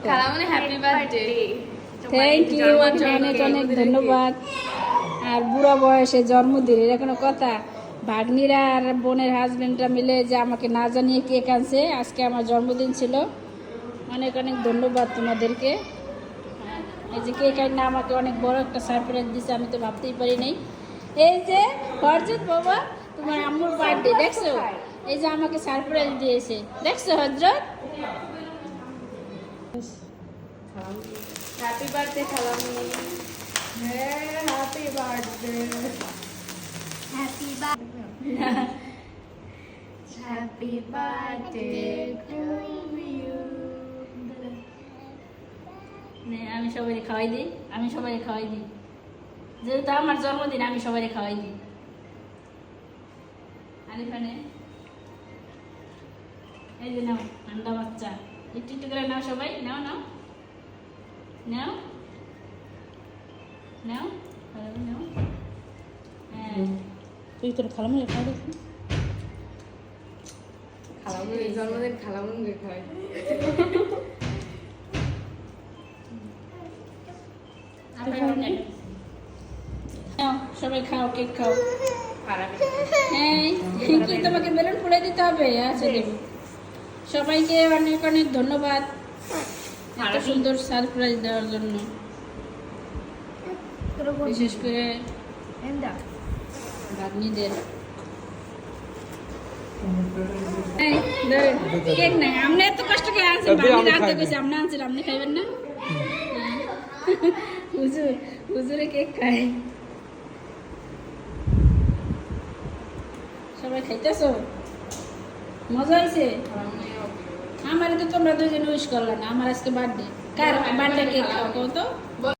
খালামণি happy birthday. Thank you, অনেক অনেক ধন্যবাদ। আর বুড়ো বয়সে জন্মদিন, এটা কোনো কথা? ভাগ্নিরা আর বোনের হাজবেন্ডরা মিলে যে আমাকে না জানিয়ে কেক আনছে, আজকে আমার জন্মদিন ছিল। অনেক অনেক ধন্যবাদ তোমাদেরকে। এই যে কেক আইনা আমাকে অনেক বড় একটা সারপ্রাইজ দিছে, আমি তো ভাবতেই পারি নাই। এই যে হরজত বাবা, তোমার আম্মুর বার্থডে দেখছো? এই যে আমাকে সারপ্রাইজ দিয়েছে, দেখছো হজরত? হ্যাপি বার্থডে খালামণি। Happy birthday. Happy birthday. Happy birthday to you. আমি সবাই খাওয়াই দিই, যেহেতু আমার জন্মদিন আমি সবাই খাওয়াই দিই। আরিফানে এই যে নাও ঠান্ডা বাচ্চা, একটু একটু করে নাও, সবাই নাও নাও নাও নাও নাও। হ্যাঁ তুই তোর খালামুনি খাওয়া খালামণি জন্মদিন খালামণি খায়। সবাই খাও, কেক খাও। হ্যাঁ কি তোমাকে বেলুন ফুলে দিতে হবে? আচ্ছা দেবো। সবাইকে অনেক অনেক ধন্যবাদ এত সুন্দর সারপ্রাইজ দেওয়ার জন্য, বিশেষ করে ভাগ্নিদের। কেক না, আপনি এত কষ্ট করে আনছেন, ভাগ্নি রাতে কইছে আপনি আনছেন, আপনি খাইবেন না? হুজুরে কেক খায়। সবাই খাইতেছো? মজা হয়েছে? আমার তো তোমরা দুজন উইশ করলা না, আমার আজকে বার্থডে। কার বার্থডে কেক খাও তো?